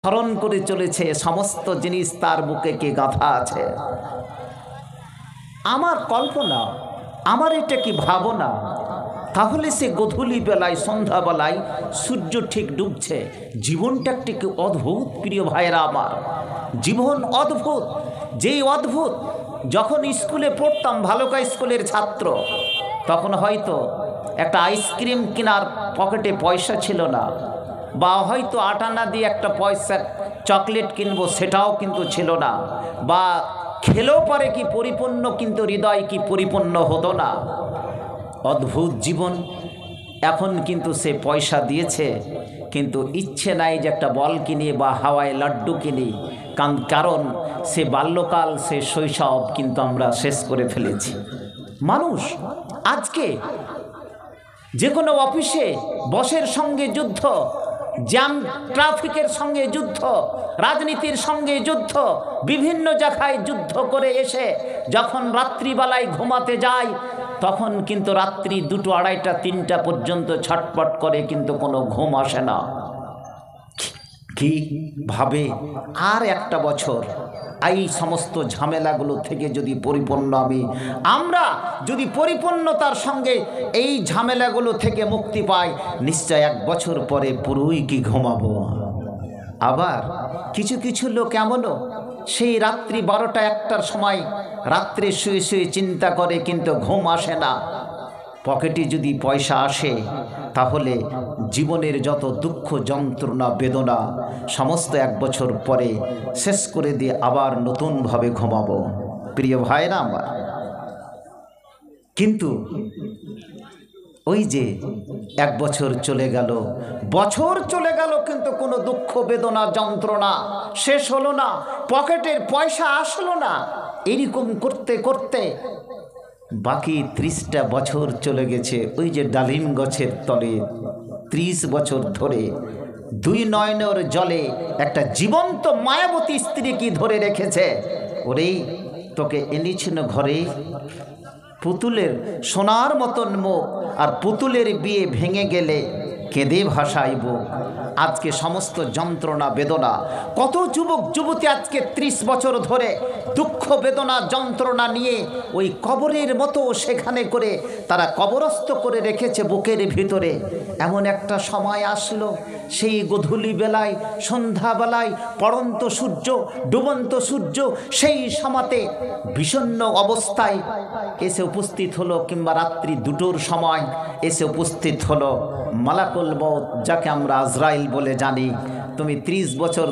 হরণ করে চলেছে, সমস্ত জিনিস তার বুকে কি গাঁথা আছে। আমার কল্পনা, আমার এটা কি ভাবনা, তাহলে সে গধূলি বেলায় সন্ধ্যাবেলায় সূর্য ঠিক ডুবছে, জীবনটা একটি কি অদ্ভুত প্রিয় ভাইয়েরা আমার, জীবন অদ্ভুত। যেই অদ্ভুত, যখন স্কুলে পড়তাম, ভালুকা স্কুলের ছাত্র, তখন হয়তো একটা আইসক্রিম কেনার পকেটে পয়সা ছিল না, বা হয়তো আটানা দিয়ে একটা পয়সা চকলেট কিনবো সেটাও কিন্তু ছিল না, বা খেলেও পারে কি পরিপূর্ণ, কিন্তু হৃদয় কি পরিপূর্ণ হতো না। অদ্ভুত জীবন। এখন কিন্তু সে পয়সা দিয়েছে, কিন্তু ইচ্ছে নাই যে একটা বল কিনি বা হাওয়ায় লাড্ডু কিনি, কারণ সে বাল্যকাল, সে শৈশব কিন্তু আমরা শেষ করে ফেলেছি। মানুষ আজকে যে কোনো অফিসে বসের সঙ্গে যুদ্ধ, জ্যাম ট্রাফিকের সঙ্গে যুদ্ধ, রাজনীতির সঙ্গে যুদ্ধ, বিভিন্ন জায়গায় যুদ্ধ করে এসে যখন রাত্রিবেলায় ঘুমাতে যায়, তখন কিন্তু রাত্রি 2টো, 2:30, 3টা পর্যন্ত ছটপট করে, কিন্তু কোনো ঘুম আসে না। কি ভাবে আর একটা বছর এই সমস্ত ঝামেলাগুলো থেকে যদি পরিপূর্ণ আমরা যদি পরিপূর্ণতার সঙ্গে এই ঝামেলাগুলো থেকে মুক্তি পাই, নিশ্চয় 1 বছর পরে পুরোই কি ঘুমাবো। আবার কিছু কিছু লোক এমনও, সেই রাত্রি 12টা 1টার সময় রাত্রে শুয়ে শুয়ে চিন্তা করে, কিন্তু ঘুম আসে না। পকেটে যদি পয়সা আসে, তাহলে জীবনের যত দুঃখ, যন্ত্রণা, বেদনা সমস্ত 1 বছর পরে শেষ করে দিয়ে আবার নতুনভাবে ঘুমাবো। প্রিয় ভাইরা আমার, কিন্তু ওই যে 1 বছর চলে গেল, বছর চলে গেল, কিন্তু কোনো দুঃখ, বেদনা, যন্ত্রণা শেষ হলো না, পকেটের পয়সা আসলো না। এরকম করতে করতে বাকি 30টা বছর চলে গেছে। ওই যে ডালিম গাছের তলে 30 বছর ধরে 2 নয়নের জলে একটা জীবন্ত মায়াবতী স্ত্রী কি ধরে রেখেছে। ওরে, তোকে এনেছিল ঘরে, পুতুলের সোনার মতন মুখ, আর পুতুলের বিয়ে ভেঙে গেলে কেঁদে ভাসাইব। আজকে সমস্ত যন্ত্রণা, বেদনা, কত যুবক যুবতী আজকে 30 বছর ধরে দুঃখ, বেদনা, যন্ত্রণা নিয়ে ওই কবরের মতো সেখানে করে তারা কবরস্থ করে রেখেছে বুকের ভিতরে। এমন একটা সময় আসলো, সেই গধূলি বেলায়, সন্ধ্যাবেলায়, পড়ন্ত সূর্য, ডুবন্ত সূর্য, সেই সময়তে বিষণ্ণ অবস্থায় এসে উপস্থিত হলো, কিংবা রাত্রি 2টোর সময় এসে উপস্থিত হলো মালাকুল মউত, যাকে আমরা আজরাইল বলে জানি। তুমি 30 বছর